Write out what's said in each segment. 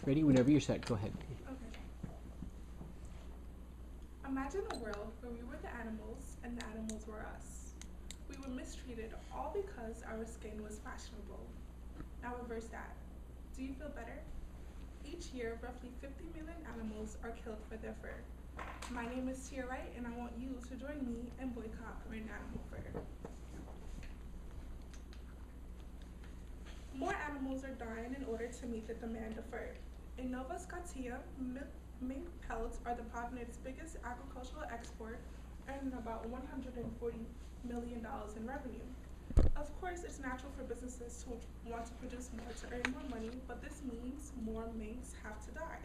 Ready? Whenever you're set, go ahead. Okay. Imagine a world where we were the animals and the animals were us. We were mistreated all because our skin was fashionable. Now reverse that. Do you feel better? Each year, roughly 50 million animals are killed for their fur. My name is Tia Wright, and I want you to join me and boycott marine animal fur. More animals are dying in order to meet the demand of fur. In Nova Scotia, mink pelts are the continent's biggest agricultural export, earning about $140 million in revenue. Of course, it's natural for businesses to want to produce more to earn more money, but this means more minks have to die.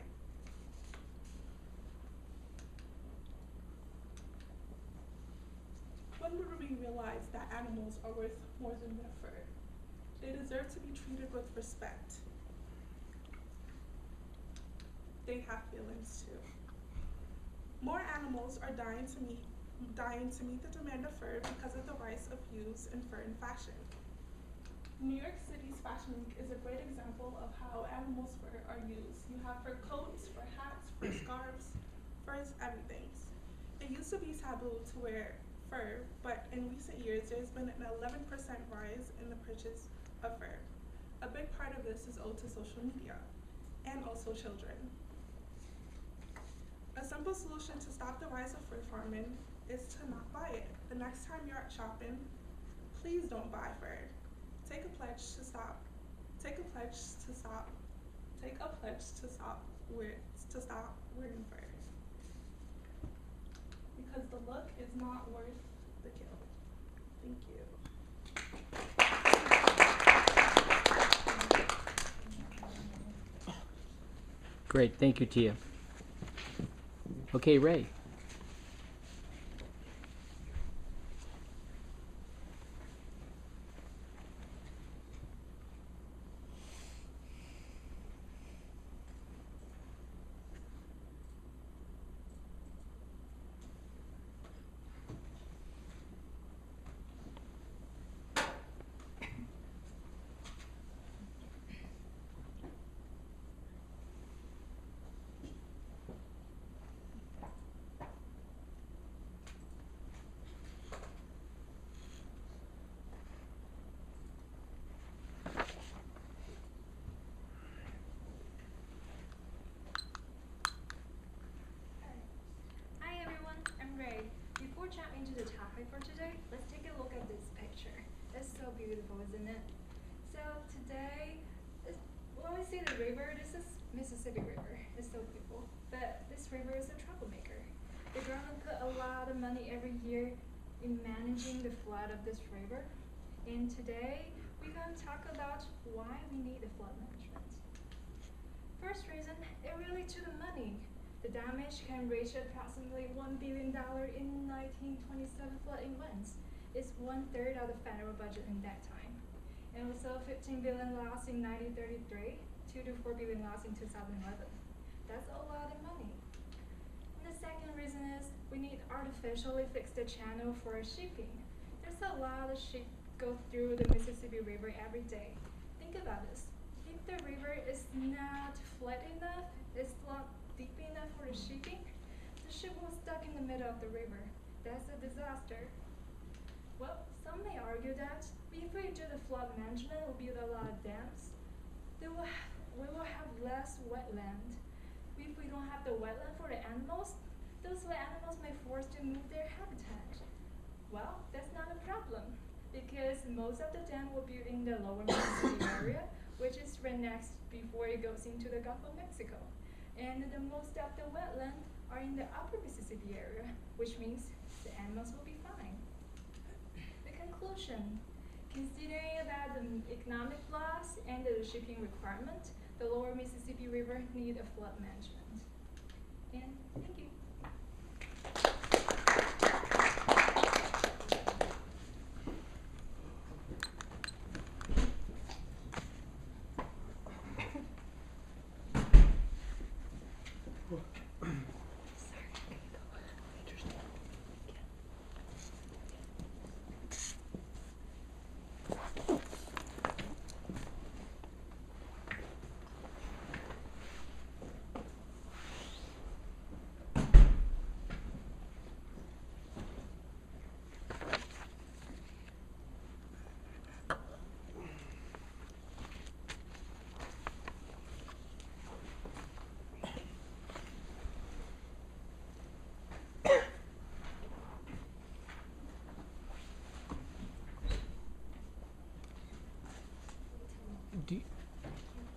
When would we realize that animals are worth more than their fur? They deserve to be treated with respect. They have feelings too. More animals are dying to meet the demand of fur because of the rise of use in fur in fashion. New York City's Fashion Week is a great example of how animals' fur are used. You have fur coats, fur hats, fur scarves, furs, everything. It used to be taboo to wear fur, but in recent years there's been an 11% rise in the purchase of fur. A big part of this is owed to social media and also children. A simple solution to stop the rise of fur farming is to not buy it. The next time you're out shopping, please don't buy fur. Take a pledge to stop. Take a pledge to stop. Take a pledge to stop wearing fur. Because the look is not worth the kill. Thank you. Great. Thank you, Tia. Okay, Ray. Hi everyone, I'm Ray. Before jumping into the topic for today, let's take a look at this picture. It's so beautiful, isn't it? So today, when we see the river, this is Mississippi River. It's so beautiful. But this river is a troublemaker. The government put a lot of money every year in managing the flood of this river. And today, we're going to talk about why we need the flood management. First reason, it really to the money. The damage can reach approximately $1 billion in 1927 flooding events. It's 1/3 of the federal budget in that time. And also 15 billion lost in 1933, 2 to 4 billion lost in 2011. That's a lot of money. And the second reason is we need artificially fix the channel for shipping. There's a lot of ship go through the Mississippi River every day. Think about this. If the river is not flat enough, it's not deep enough for the shipping, the ship will stuck in the middle of the river. That's a disaster. Well, some may argue that if we do the flood management, we'll build a lot of dams, we will have less wetland. If we don't have the wetland for the animals, those animals may force to move their habitat. Well, that's not a problem because most of the dam will build in the lower Mississippi area, which is right next before it goes into the Gulf of Mexico. And the most of the wetland are in the upper Mississippi area, which means the animals will be fine. The conclusion, considering about the economic loss and the shipping requirement, the lower Mississippi River need a flood management. And thank you.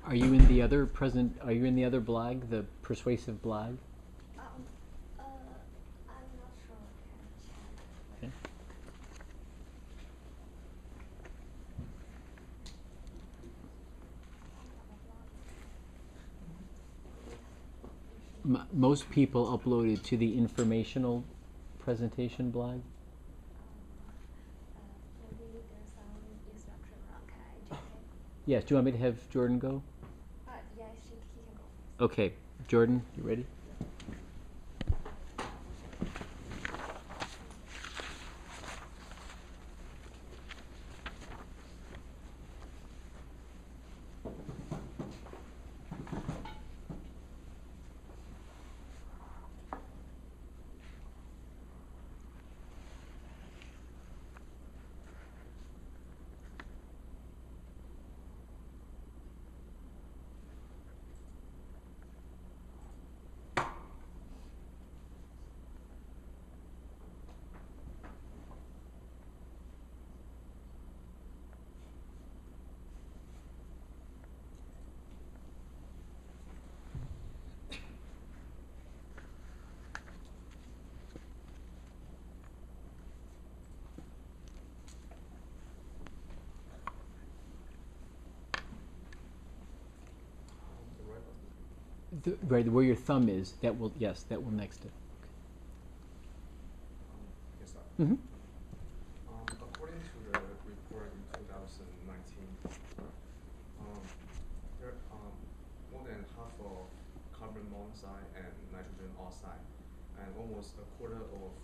Are you in the other Are you in the other blog, the Persuasive blog? I'm not sure. Can check. Okay. Most people upload it to the informational presentation blog. Maybe there's some instruction. Okay, JK. Yes. Do you want me to have Jordan go? Yeah, he can go first. Okay. Jordan, you ready? Right where your thumb is, that will next it. Yes, sir. Mm-hmm. According to the report in 2019, there more than half of carbon monoxide and nitrogen oxide, and almost a quarter of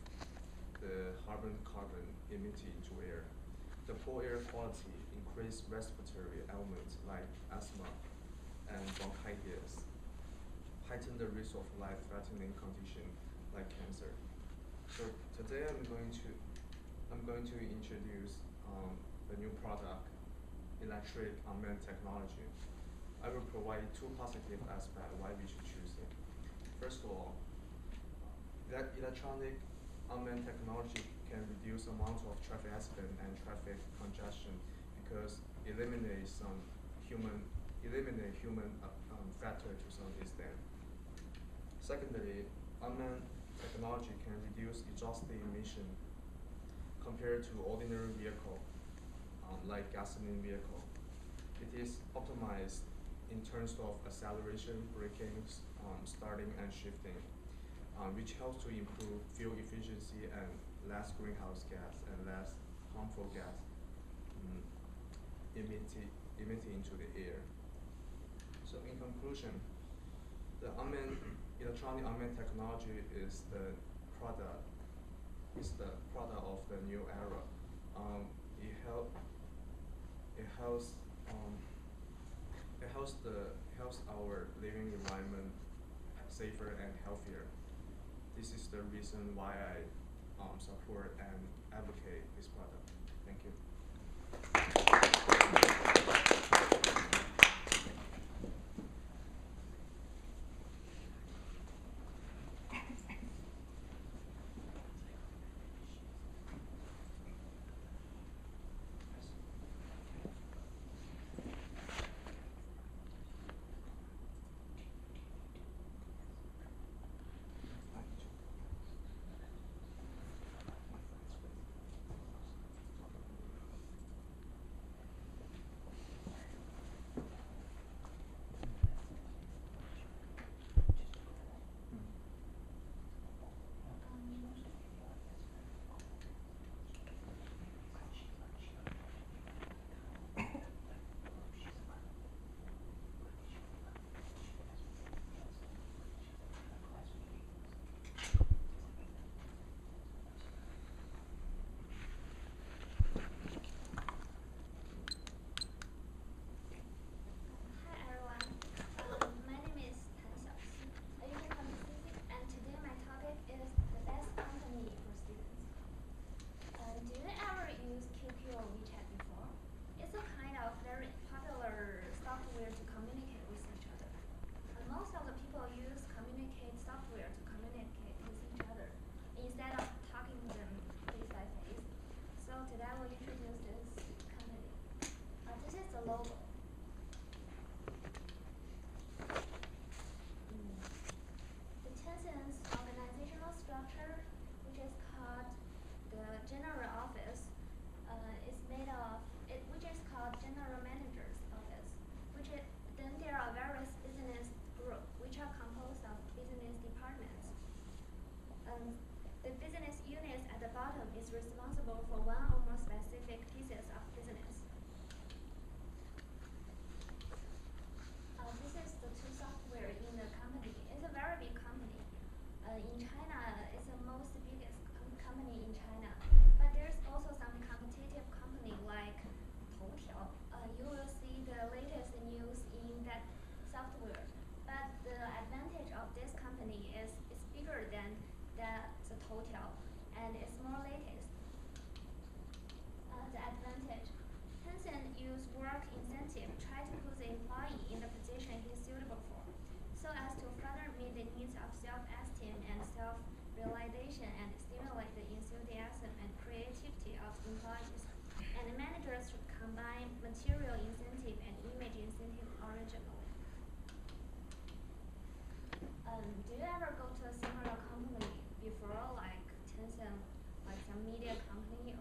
the carbon emitted into air. The poor air quality increased respiratory ailments like asthma and bronchitis, heighten the risk of life-threatening condition like cancer. So today I'm going to introduce the new product, electric unmanned technology. I will provide two positive aspects why we should choose it. First of all, that electronic unmanned technology can reduce amount of traffic accident and traffic congestion because eliminate human factor to some extent. Secondly, unmanned technology can reduce exhaust emission compared to ordinary vehicle, like gasoline vehicle. It is optimized in terms of acceleration, braking, starting and shifting, which helps to improve fuel efficiency and less greenhouse gas and less harmful gas emitted into the air. So in conclusion, the electronic unmanned technology is the product of the new era. It helps our living environment safer and healthier. This is the reason why I support and advocate this product. Thank you.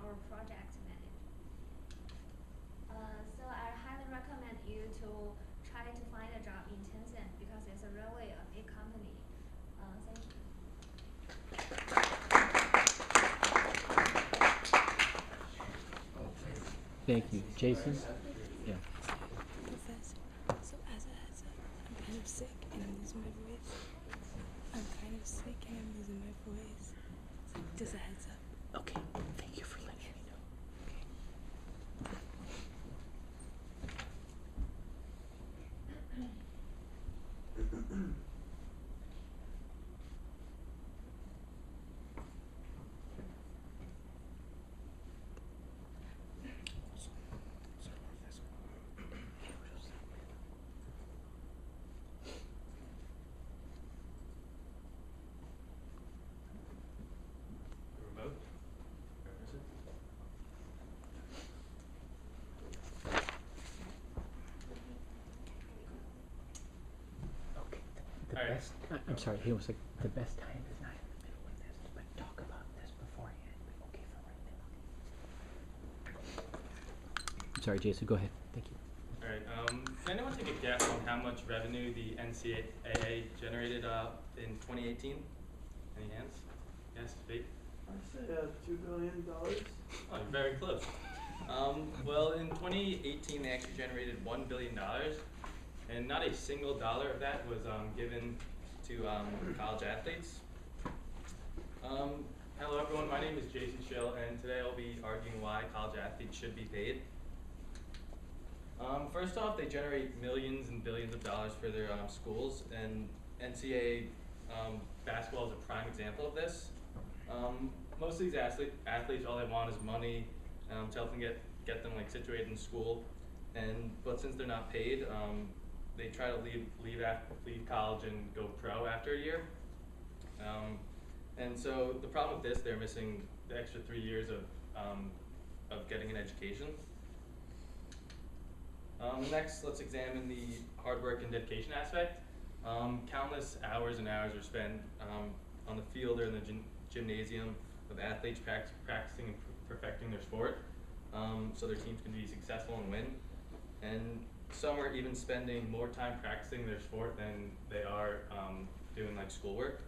our project manager. So I highly recommend you to try to find a job in Tencent because it's a really a big company. Thank you. Thank you. Jason? Yeah. Professor, so as a heads up, I'm kind of sick and I'm losing my voice. So just a heads up. Okay. Thank you for letting me know. Remote? Is it? Okay. The All right. best. I'm sorry. He was like, the best time is not in the middle of this, but talk about this beforehand. Okay, for right now. I'm sorry, Jason. Go ahead. Thank you. All right. Can anyone take a guess on how much revenue the NCAA generated in 2018? Any hands? Yes, Vic? I'd say $2 billion. Oh, you're very close. Well, in 2018, they actually generated $1 billion, and not a single dollar of that was given to college athletes. Hello, everyone. My name is Jason Schill, and today I'll be arguing why college athletes should be paid. First off, they generate millions and billions of dollars for their schools, and NCAA basketball is a prime example of this. Most of these athletes, all they want is money to help them get them like situated in school, but since they're not paid, they try to leave college and go pro after a year. And so the problem with this, they're missing the extra 3 years of getting an education. Next, let's examine the hard work and dedication aspect. Countless hours and hours are spent on the field or in the gymnasium of athletes practicing and perfecting their sport, so their teams can be successful and win. And some are even spending more time practicing their sport than they are doing like schoolwork.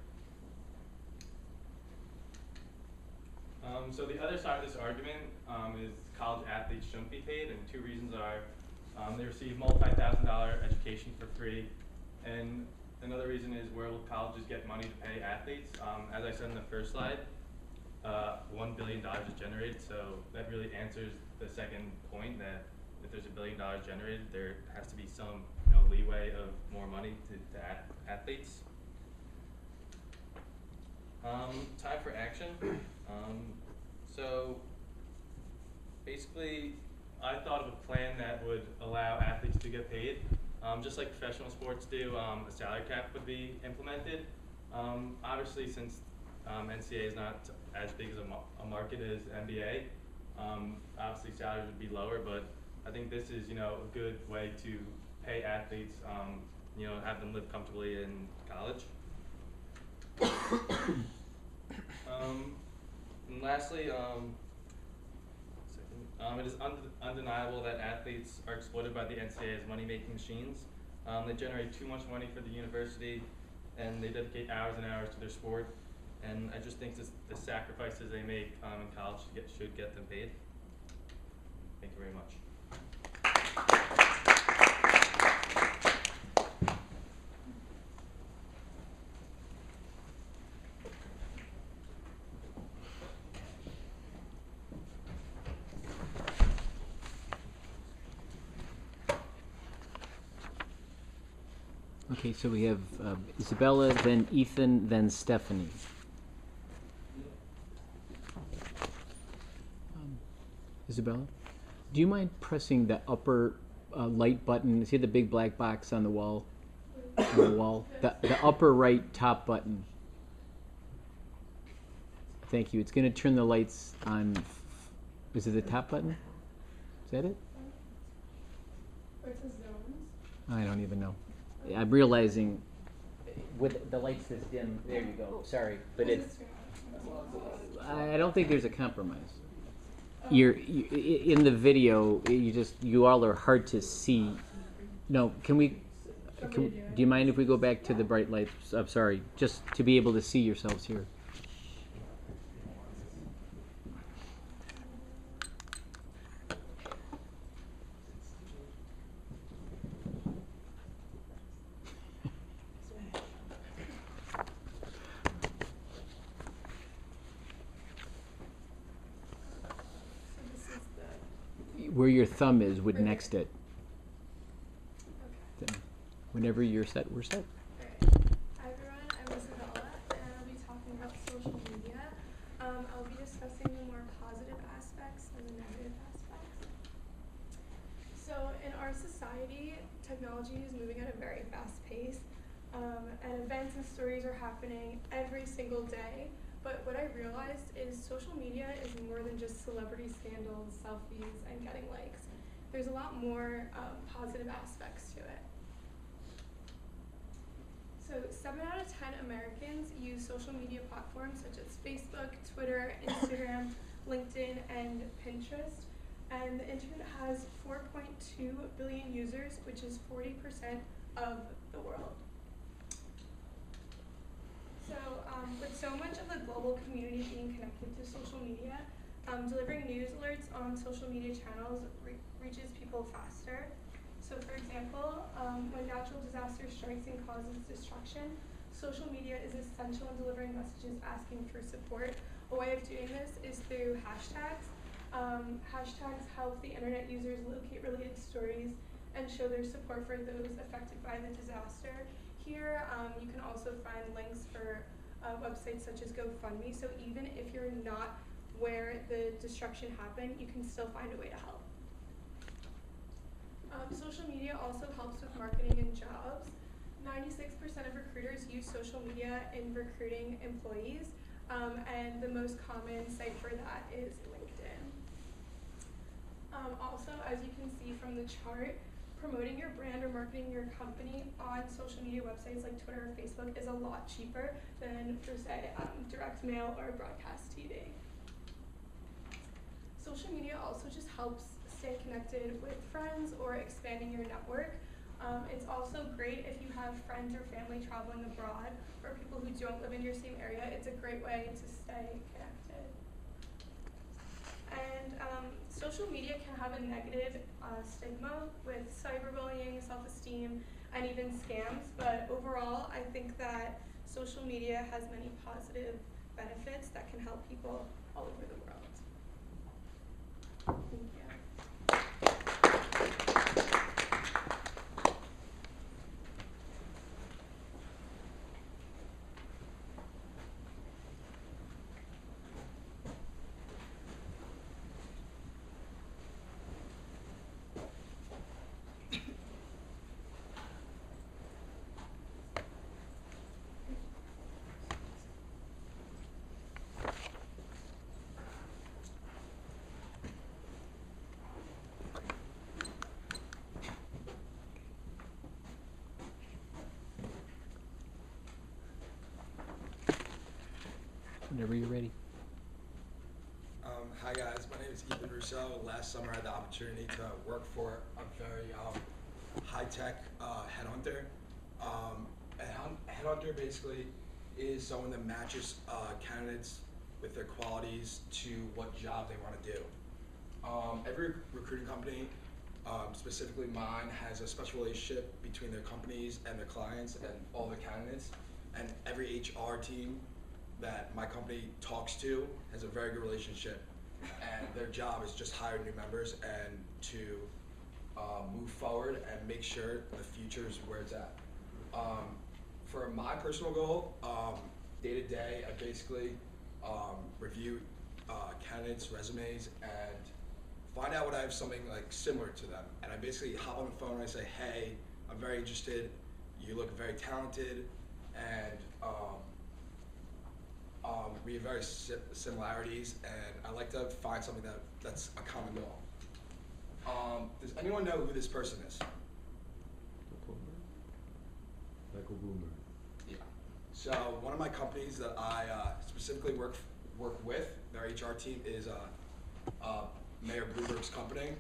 So the other side of this argument is college athletes shouldn't be paid, and two reasons are they receive multi-$1,000 education for free, and another reason is where will colleges get money to pay athletes? As I said in the first slide, $1 billion is generated, so that really answers the second point that if there's $1 billion generated, there has to be some leeway of more money to athletes. Time for action. So basically, I thought of a plan that would allow athletes to get paid. Just like professional sports do, a salary cap would be implemented. Obviously, since NCAA is not as big as a market as NBA, obviously salaries would be lower, but I think this is a good way to pay athletes, have them live comfortably in college. And lastly, it is undeniable that athletes are exploited by the NCAA as money-making machines. They generate too much money for the university, and they dedicate hours and hours to their sport. And I just think the sacrifices they make in college should get them paid. Thank you very much. Okay, so we have Isabella, then Ethan, then Stephanie. Isabella, do you mind pressing the upper light button? See the big black box on the wall? The upper right top button. Thank you. It's going to turn the lights on. Is it the top button? Is that it? I don't even know. I'm realizing with the lights this dim. There you go. Sorry, but it's. I don't think there's a compromise. in the video. You all are hard to see. No, do you mind if we go back to the bright lights? I'm sorry, just to be able to see yourselves here. Where your thumb is would next it. Okay. Then, whenever you're set, we're set. Alright. Hi everyone, I'm Isabella and I'll be talking about social media. I'll be discussing the more positive aspects and the negative aspects. So in our society, technology is moving at a very fast pace, and events and stories are happening every single day. But what I realized is social media is more than just celebrity scandals, selfies, and getting likes. There's a lot more positive aspects to it. So 7 out of 10 Americans use social media platforms such as Facebook, Twitter, Instagram, LinkedIn, and Pinterest. And the internet has 4.2 billion users, which is 40% of the world. So with so much of the global community being connected to social media, delivering news alerts on social media channels reaches people faster. So for example, when natural disaster strikes and causes destruction, social media is essential in delivering messages asking for support. A way of doing this is through hashtags. Hashtags help the internet users locate related stories and show their support for those affected by the disaster. Here, you can also find links for websites such as GoFundMe, so even if you're not where the destruction happened, you can still find a way to help. Social media also helps with marketing and jobs. 96% of recruiters use social media in recruiting employees, and the most common site for that is LinkedIn. Also, as you can see from the chart, promoting your brand or marketing your company on social media websites like Twitter or Facebook is a lot cheaper than, for say, direct mail or broadcast TV. Social media also just helps stay connected with friends or expanding your network. It's also great if you have friends or family traveling abroad or people who don't live in your same area. It's a great way to stay connected. And social media can have a negative stigma with cyberbullying, self-esteem, and even scams, but overall I think that social media has many positive benefits that can help people all over the world. Thank you. Whenever you're ready. Hi guys, my name is Ethan Rousseau. Last summer I had the opportunity to work for a very high-tech headhunter. A headhunter basically is someone that matches candidates with their qualities to what job they want to do. Every recruiting company, specifically mine, has a special relationship between their companies and their clients and all the candidates. And every HR team that my company talks to has a very good relationship, and their job is just hire new members and to move forward and make sure the future is where it's at. For my personal goal, day to day, I basically review candidates' resumes and find out what I have something like similar to them. And I basically hop on the phone and I say, hey, I'm very interested, you look very talented, and we have very similarities, and I like to find something that's a common goal. Does anyone know who this person is? Michael Boomer. Yeah. So one of my companies that I specifically work with, their HR team is Mayor Bloomberg's company.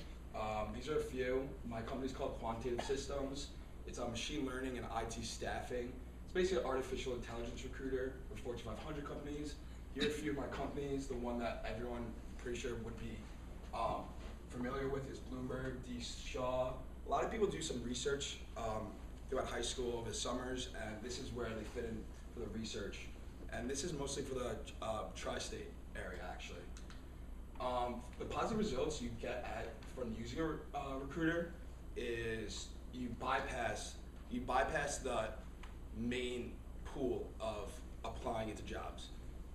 These are a few. My company's called Quantitative Systems. It's machine learning and IT staffing. It's basically an artificial intelligence recruiter for Fortune 500 companies. Here are a few of my companies. The one that everyone pretty sure would be familiar with is Bloomberg, D. Shaw. A lot of people do some research throughout high school over the summers, and this is where they fit in for the research. And this is mostly for the tri-state area, actually. The positive results you get from using a recruiter is you bypass the main pool of applying into jobs.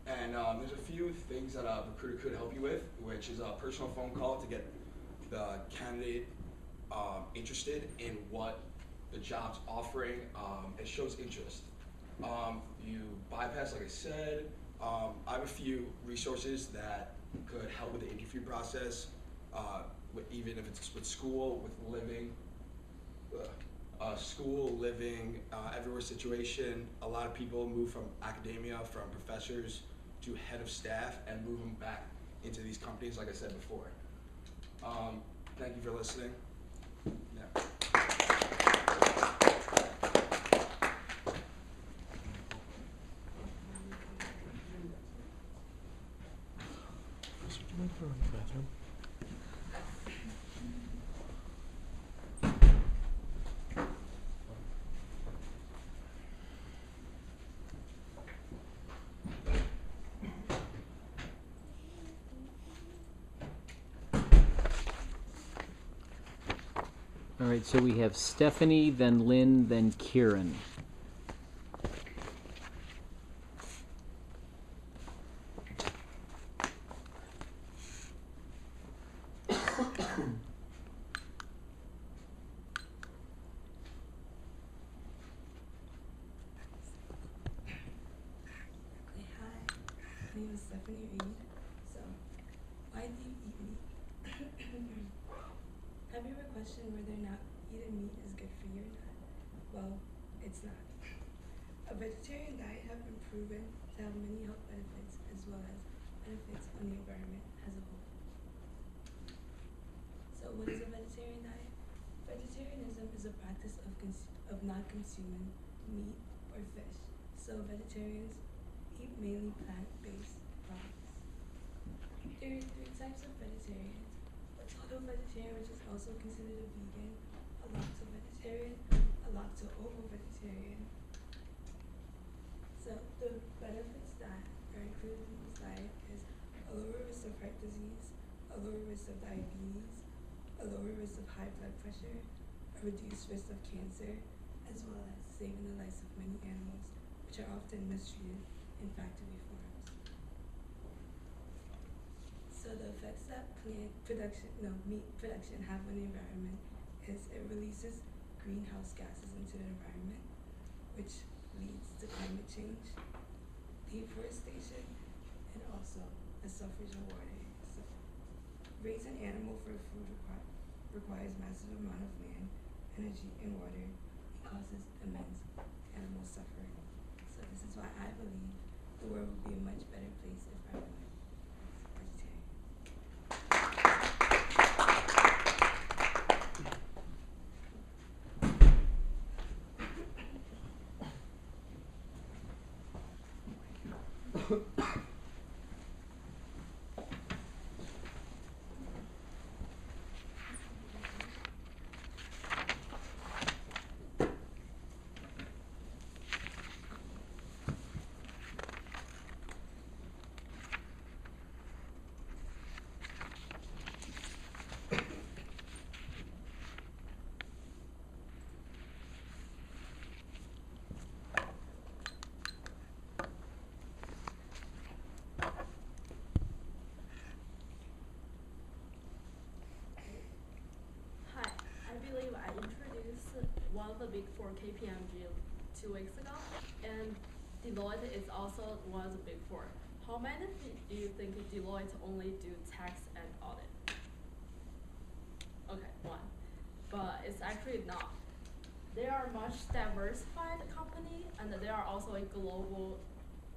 And there's a few things that a recruiter could help you with, which is a personal phone call to get the candidate interested in what the job's offering. It shows interest. You bypass, like I said. I have a few resources that could help with the interview process, even if it's with school, with living, everywhere situation. A lot of people move from academia, from professors to head of staff, and move them back into these companies, like I said before. Thank you for listening. Yeah. All right, so we have Stephanie, then Lynn, then Kieran. Okay, hi. My name is Stephanie Reed. So, why do you eat meat? Have you ever questioned whether or not eating meat is good for you or not? Well, it's not. A vegetarian diet has been proven to have many health benefits as well as benefits on the environment as a whole. So, what is a vegetarian diet? Vegetarianism is a practice of not consuming meat or fish. So, vegetarians eat mainly plant-based products. There are three types of vegetarians: a total vegetarian, which is also considered a vegan, a lacto-vegetarian, a lacto-ovo-vegetarian. So the benefits that are included in this diet is a lower risk of heart disease, a lower risk of diabetes, a lower risk of high blood pressure, a reduced risk of cancer, as well as saving the lives of many animals, which are often mistreated in factory farms. So the effects that meat production have on the environment is it releases greenhouse gases into the environment, which leads to climate change, deforestation, and also a suffrage of water. So raising animal for food requires massive amount of land, energy, and water, and causes immense animal suffering. So this is why I believe the world would be a much better place if everyone was vegetarian. Hi, I believe I introduced one of the big four KPMG 2 weeks ago, and Deloitte is also one of the big four. How many do you think Deloitte only do tax and audit? Okay, one. But it's actually not. They are a much diversified company, and they are also a global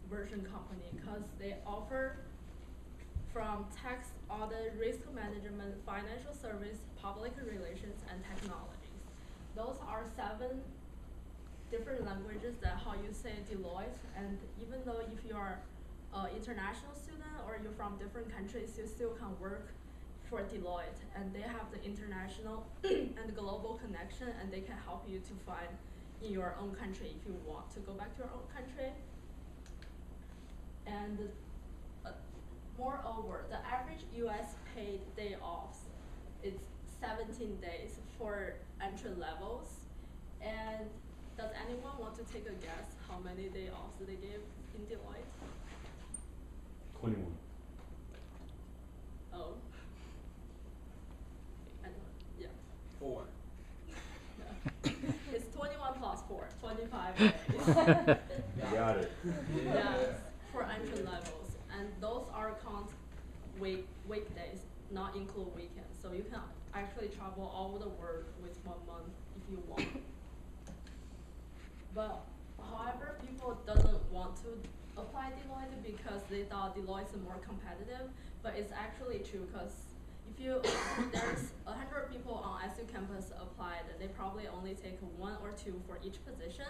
version company because they offer from tax, audit, risk management, financial service, public relations, and technologies. Those are 7 different languages that how you say Deloitte, and even though if you are an international student or you're from different countries, you still can work for Deloitte, and they have the international and global connection, and they can help you to find in your own country if you want to go back to your own country. And moreover, the average US paid day offs is 17 days for entry levels. And does anyone want to take a guess how many day offs they give in Deloitte? 21. Oh. Anyone? Yeah. 4. It's 21 plus 4, 25 days. You got it. Yes, for entry levels. And those are count weekdays, not include weekends. So you can actually travel all over the world with 1 month if you want. But however, people doesn't want to apply Deloitte because they thought Deloitte is more competitive, but it's actually true because if you there's 100 people on SU campus applied, they probably only take 1 or 2 for each position,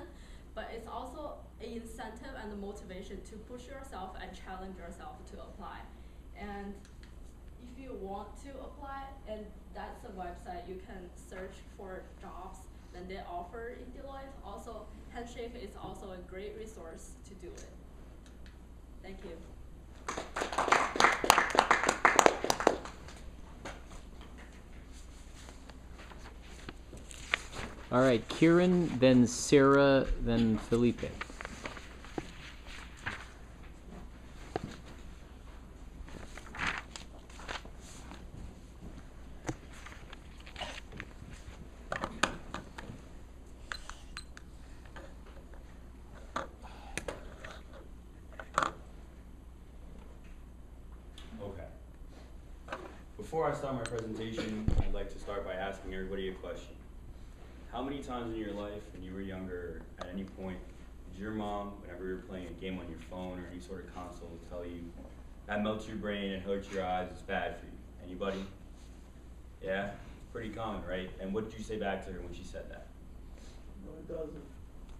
but it's also an incentive and a motivation to push yourself and challenge yourself to apply. And if you want to apply, and that's a website you can search for jobs that they offer in Deloitte. Also, Handshake is also a great resource to do it. Thank you. All right, Kieran, then Sarah, then Felipe. Okay. Before I start my presentation, I'd like to start by asking everybody a question. How many times in your life, when you were younger, at any point, did your mom, whenever you were playing a game on your phone or any sort of console, tell you, that melts your brain and hurts your eyes, it's bad for you? Anybody? Yeah? Pretty common, right? And what did you say back to her when she said that? No, it doesn't.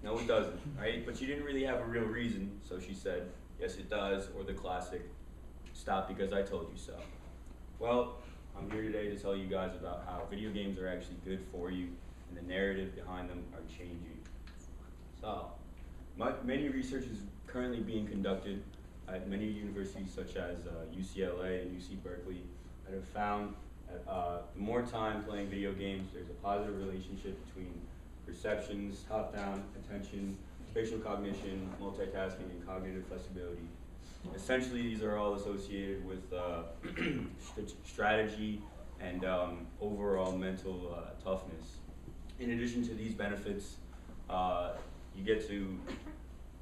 No, it doesn't, right? But you didn't really have a real reason, so she said, yes, it does, or the classic, stop because I told you so. Well, I'm here today to tell you guys about how video games are actually good for you, and the narrative behind them are changing. So, many research is currently being conducted at many universities such as UCLA and UC Berkeley that have found that the more time playing video games, there's a positive relationship between perceptions, top-down attention, spatial cognition, multitasking, and cognitive flexibility. Essentially, these are all associated with strategy and overall mental toughness. In addition to these benefits, you get to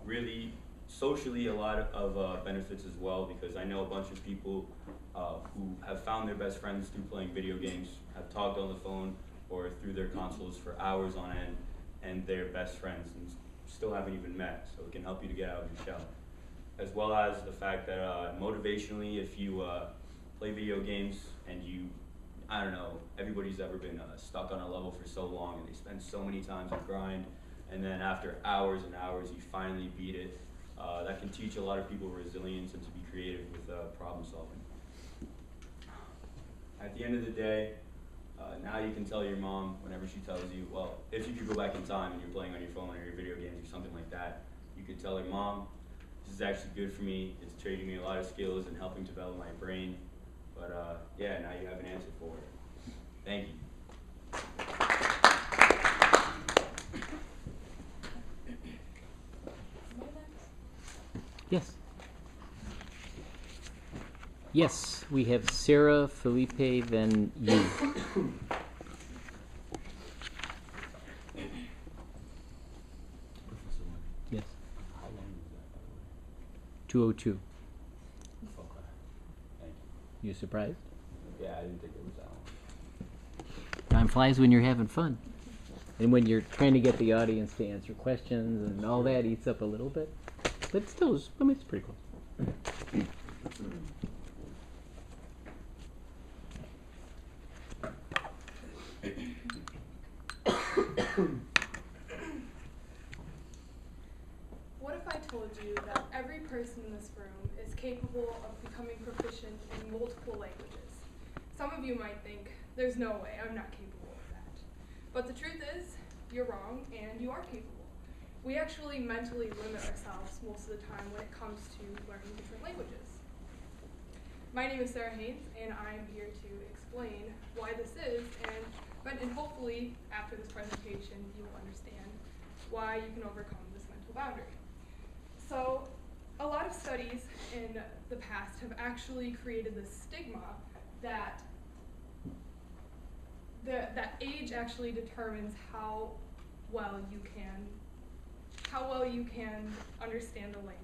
really socially a lot of benefits as well, because I know a bunch of people who have found their best friends through playing video games, have talked on the phone or through their consoles for hours on end, and they're best friends and still haven't even met, so it can help you to get out of your shell. As well as the fact that motivationally, if you play video games and you, I don't know, everybody's ever been stuck on a level for so long and they spend so many times and grind, and then after hours and hours you finally beat it. That can teach a lot of people resilience and to be creative with problem solving. At the end of the day, now you can tell your mom whenever she tells you, well, if you could go back in time and you're playing on your phone or your video games or something like that, you could tell her, Mom, this is actually good for me. It's trading me a lot of skills and helping develop my brain. But yeah, now you have an answer for it. Thank you. Yes. Yes, we have Sarah, Felipe, then you. Yes. How long was that, by the way? 202. Okay. Thank You surprised? you. Yeah, I didn't think it was that long. Time flies when you're having fun. And when you're trying to get the audience to answer questions and all that eats up a little bit. But still, it's pretty close. told you that every person in this room is capable of becoming proficient in multiple languages. Some of you might think, there's no way, I'm not capable of that. But the truth is, you're wrong and you are capable. We actually mentally limit ourselves most of the time when it comes to learning different languages. My name is Sarah Haynes, and I'm here to explain why this is, and hopefully, after this presentation, you will understand why you can overcome this mental boundary. So, a lot of studies in the past have actually created this stigma that age actually determines how well you can understand the language.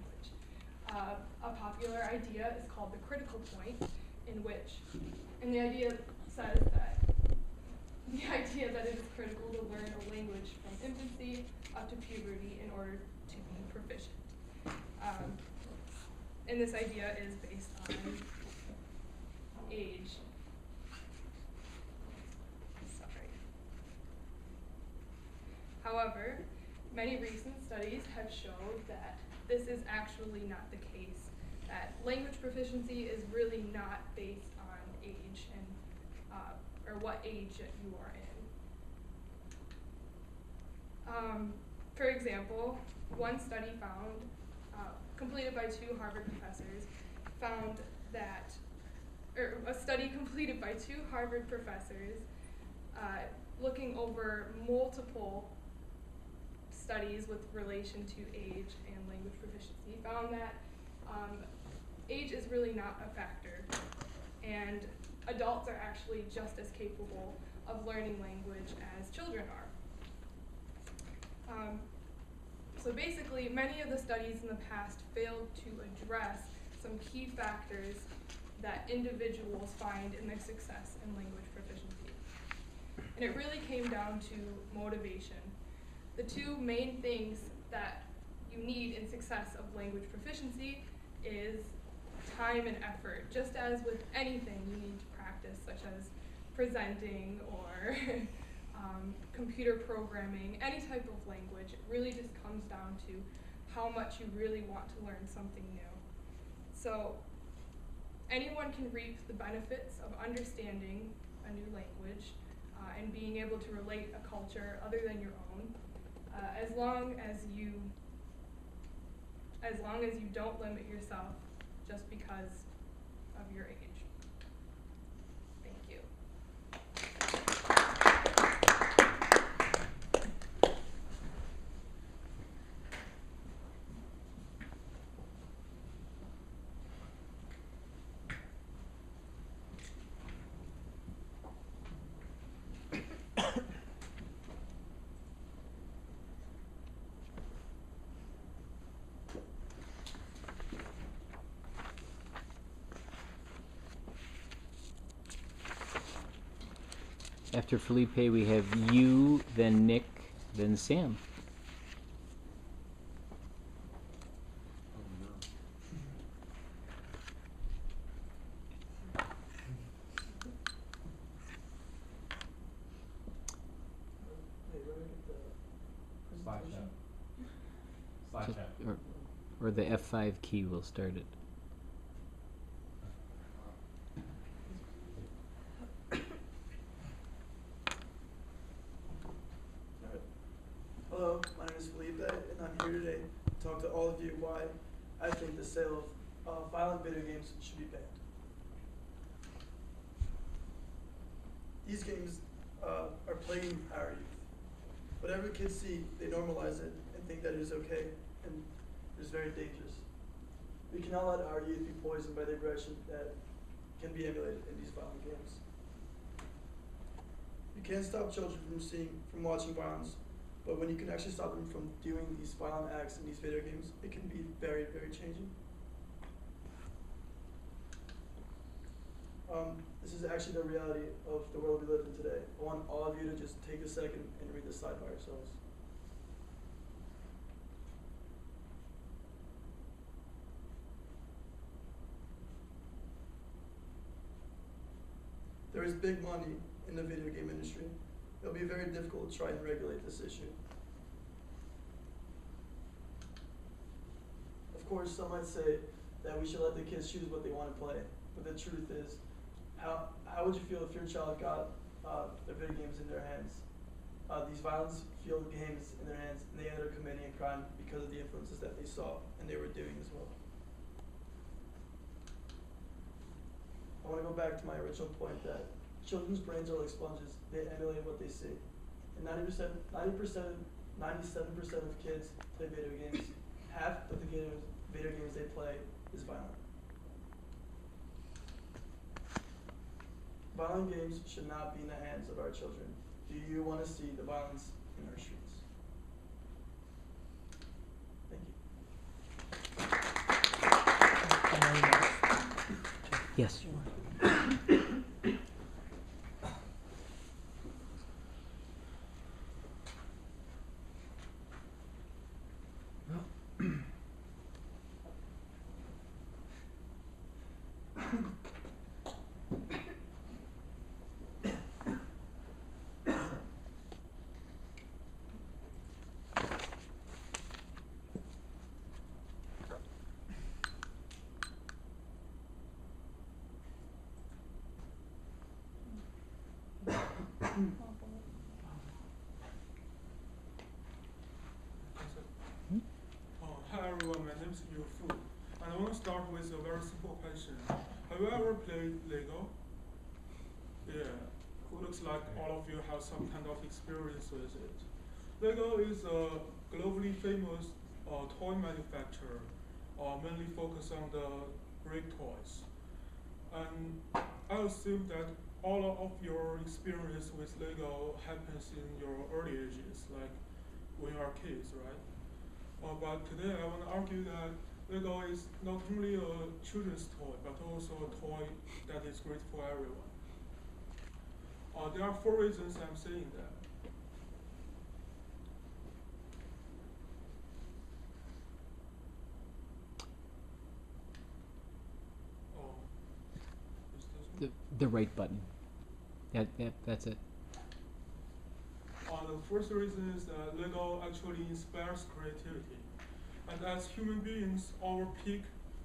A popular idea is called the critical point, and the idea says that it is critical to learn a language from infancy up to puberty in order to be proficient. And this idea is based on age. However, many recent studies have showed that this is actually not the case, that language proficiency is really not based on age and or what age that you are in. For example, one study completed by two Harvard professors, looking over multiple studies with relation to age and language proficiency, found that age is really not a factor, and adults are actually just as capable of learning language as children are. So basically, many of the studies in the past failed to address some key factors that individuals find in their success in language proficiency. And it really came down to motivation. The two main things that you need in success of language proficiency is time and effort. Just as with anything you need to practice, such as presenting or computer programming, any type of language, it really just comes down to how much you really want to learn something new. So anyone can reap the benefits of understanding a new language and being able to relate a culture other than your own, as long as you don't limit yourself just because of your age. Thank you. After Felipe, we have you, then Nick, then Sam. Hey, where do I get the presentation? Slideshow. Or the F5 key will start it. Hello, my name is Felipe, and I'm here today to talk to all of you why I think the sale of violent video games should be banned. These games are plaguing our youth. Whatever kids see, they normalize it and think that it is okay, and it is very dangerous. We cannot let our youth be poisoned by the aggression that can be emulated in these violent games. You can't stop children from watching violence, but when you can actually stop them from doing these violent acts in these video games, it can be very, very changing. This is actually the reality of the world we live in today. I want all of you to just take a second and read this slide by yourselves. There is big money in the video game industry. It'll be very difficult to try and regulate this issue. course, some might say that we should let the kids choose what they want to play, but the truth is, how would you feel if your child got their video games in their hands? These violence-fueled games in their hands, and they ended up committing a crime because of the influences that they saw and they were doing as well. I want to go back to my original point that children's brains are like sponges. They emulate what they see. And 97% of kids play video games. Half of the video games they play is violent. Violent games should not be in the hands of our children. Do you want to see the violence in our streets? Thank you. Yes. Hi everyone, my name is Yu Fu, and I want to start with a very simple question. Have you ever played Lego? Yeah, it looks like all of you have some kind of experience with it. Lego is a globally famous toy manufacturer, mainly focused on the brick toys. And I assume that all of your experience with Lego happens in your early ages, like when you are kids, right? But today I want to argue that Lego is not only a children's toy, but also a toy that is great for everyone. There are 4 reasons I'm saying that. The right button. That's it. The first reason is that Lego actually inspires creativity. And as human beings,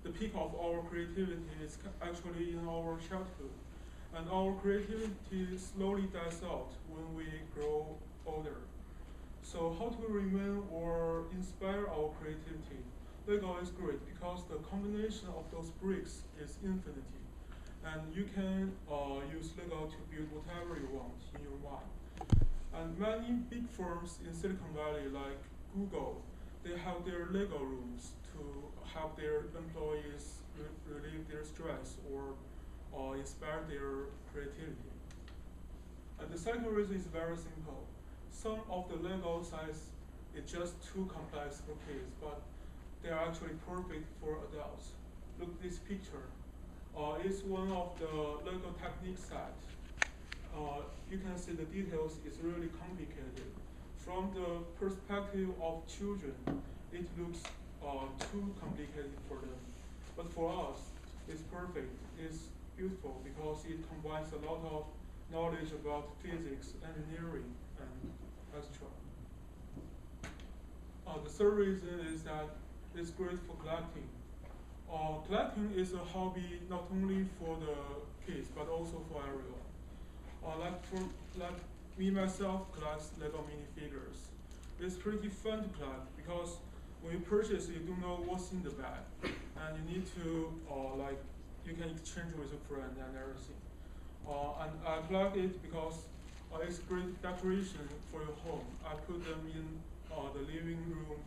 the peak of our creativity is actually in our childhood. And our creativity slowly dies out when we grow older. So how to remain or inspire our creativity? Lego is great because the combination of those bricks is infinity. And you can use Lego to build whatever you want in your mind. And many big firms in Silicon Valley, like Google, they have their Lego rooms to help their employees relieve their stress or inspire their creativity. And the second reason is very simple. Some of the Lego size is just too complex for kids, but they are actually perfect for adults. Look at this picture. It's one of the Lego Technique set. You can see the details is really complicated. From the perspective of children, it looks too complicated for them. But for us, it's perfect. It's beautiful because it combines a lot of knowledge about physics, engineering, and etc. The third reason is that it's great for collecting. Collecting is a hobby not only for the kids, but also for everyone. Like me myself collects Lego minifigures. It's pretty fun to collect because when you purchase, you don't know what's in the bag, and you need to you can exchange with a friend and everything. And I collect it because it's great decoration for your home. I put them in the living room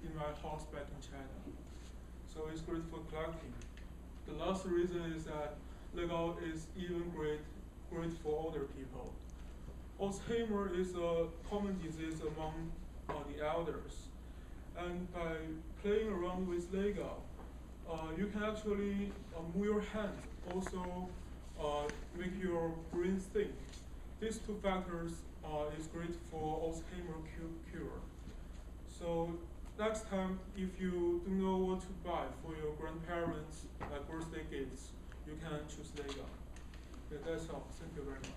in my house back in China. So it's great for collecting. The last reason is that Lego is even great for older people. Alzheimer is a common disease among the elders. And by playing around with Lego, you can actually move your hands, also make your brain think. These 2 factors is great for Alzheimer cure. So next time, if you don't know what to buy for your grandparents, like birthday gifts, you can choose Lego. Okay, that's all. Thank you very much.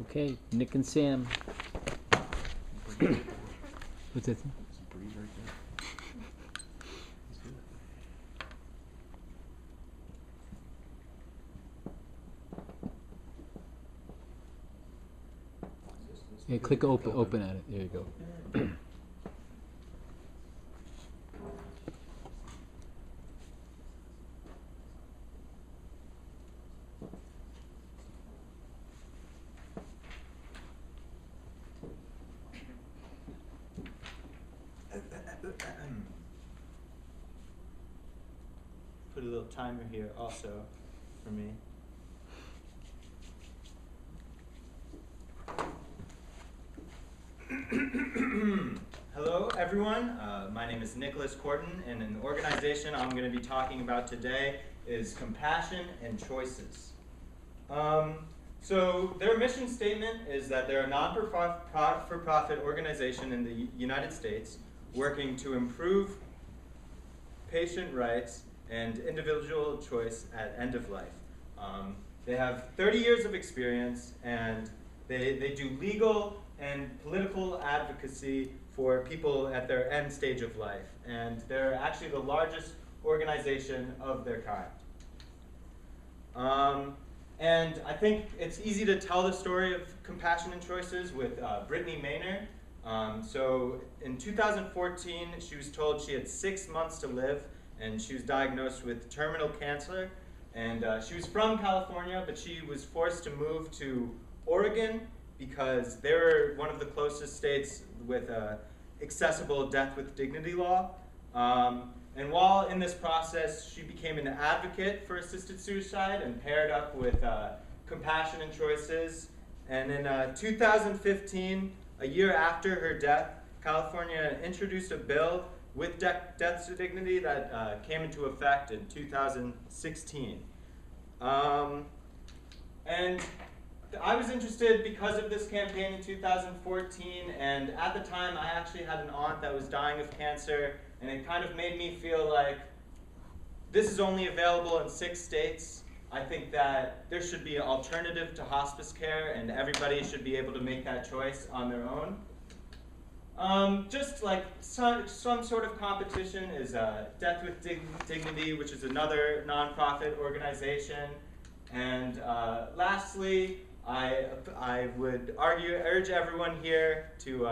Okay, Nick and Sam. What's that? Yeah, click open at it. There you go. Put a little timer here also for me. Hello everyone, my name is Nicholas Corton, and an organization I'm going to be talking about today is Compassion and Choices. So their mission statement is that they're a non-for-profit organization in the United States working to improve patient rights and individual choice at end of life. They have 30 years of experience, and they do legal and political advocacy for people at their end stage of life. And they're actually the largest organization of their kind. And I think it's easy to tell the story of Compassion and Choices with Brittany Maynard. So in 2014, she was told she had 6 months to live, and she was diagnosed with terminal cancer. And she was from California, but she was forced to move to Oregon because they're one of the closest states with accessible death with dignity law. And while in this process, she became an advocate for assisted suicide and paired up with Compassion and Choices. And in 2015, a year after her death, California introduced a bill with death to dignity that came into effect in 2016. And I was interested because of this campaign in 2014, and at the time I actually had an aunt that was dying of cancer, and it kind of made me feel like this is only available in 6 states. I think that there should be an alternative to hospice care, and everybody should be able to make that choice on their own. Just like some sort of competition is Death with Dignity, which is another nonprofit organization. And lastly, I would urge everyone here to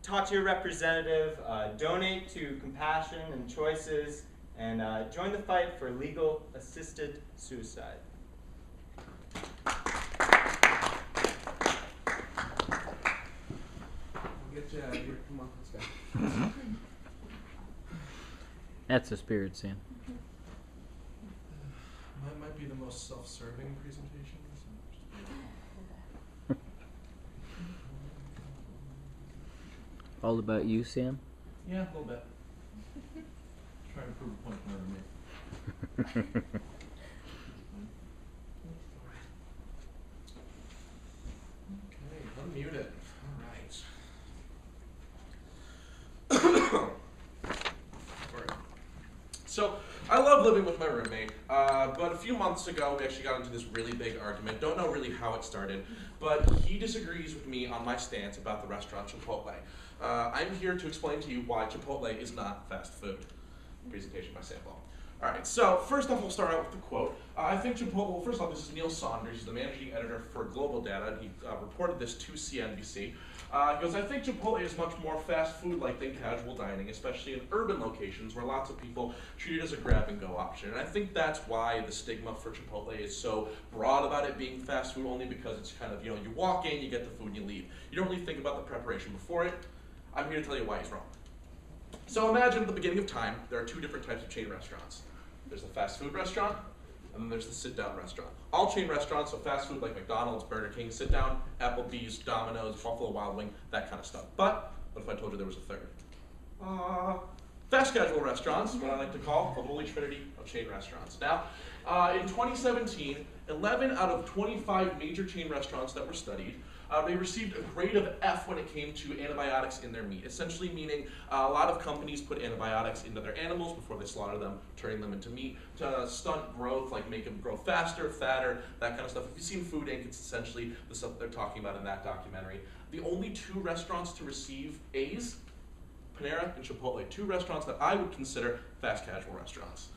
talk to your representative, donate to Compassion and Choices, and join the fight for legal assisted suicide. Get you out of here. Come on, let's go. That's the spirit, Sam. Might be the most self-serving presentation. All about you, Sam? Yeah, a little bit. Trying to prove a point for me. Okay, unmute it. All right. So, I love living with my roommate, but a few months ago we actually got into this really big argument. Don't know really how it started, but he disagrees with me on my stance about the restaurant Chipotle. I'm here to explain to you why Chipotle is not fast food. Presentation by Sam Ball. All right, so first off, we'll start out with the quote. I think Chipotle, well, first off, this is Neil Saunders. He's the managing editor for Global Data, and he reported this to CNBC. He goes, I think Chipotle is much more fast food-like than casual dining, especially in urban locations where lots of people treat it as a grab-and-go option. And I think that's why the stigma for Chipotle is so broad about it being fast food, only because it's kind of, you walk in, you get the food, and you leave. You don't really think about the preparation before it. I'm here to tell you why he's wrong. So imagine at the beginning of time, there are 2 different types of chain restaurants. There's the fast food restaurant, and then there's the sit-down restaurant. All chain restaurants, so fast food like McDonald's, Burger King, sit-down, Applebee's, Domino's, Buffalo Wild Wing, that kind of stuff. But what if I told you there was a third? Fast casual restaurants, what I like to call the holy trinity of chain restaurants. Now, in 2017, 11 out of 25 major chain restaurants that were studied They received a grade of F when it came to antibiotics in their meat, essentially meaning a lot of companies put antibiotics into their animals before they slaughter them, turning them into meat to stunt growth, like make them grow faster, fatter, that kind of stuff. If you've seen Food Inc., it's essentially the stuff they're talking about in that documentary. The only 2 restaurants to receive A's, Panera and Chipotle, 2 restaurants that I would consider fast casual restaurants.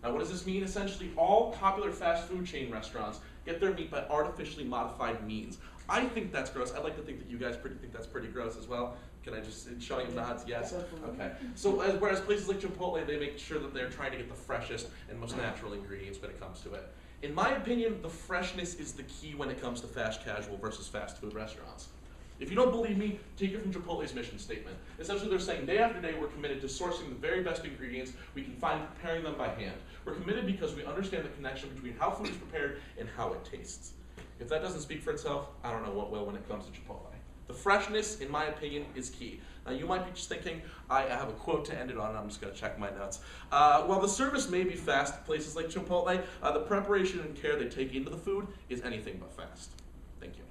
Now, what does this mean? Essentially, all popular fast food chain restaurants get their meat by artificially modified means. I think that's gross. I'd like to think that you guys think that's pretty gross as well. Can I just, showing nods, yes? Okay. So whereas places like Chipotle, they make sure that they're trying to get the freshest and most natural ingredients when it comes to it. In my opinion, the freshness is the key when it comes to fast casual versus fast food restaurants. If you don't believe me, take it from Chipotle's mission statement. Essentially, they're saying day after day, we're committed to sourcing the very best ingredients we can find, preparing them by hand. We're committed because we understand the connection between how food is prepared and how it tastes. If that doesn't speak for itself, I don't know what will when it comes to Chipotle. The freshness, in my opinion, is key. Now, you might be just thinking, I have a quote to end it on, and I'm just going to check my notes. While the service may be fast at places like Chipotle, the preparation and care they take into the food is anything but fast. Thank you.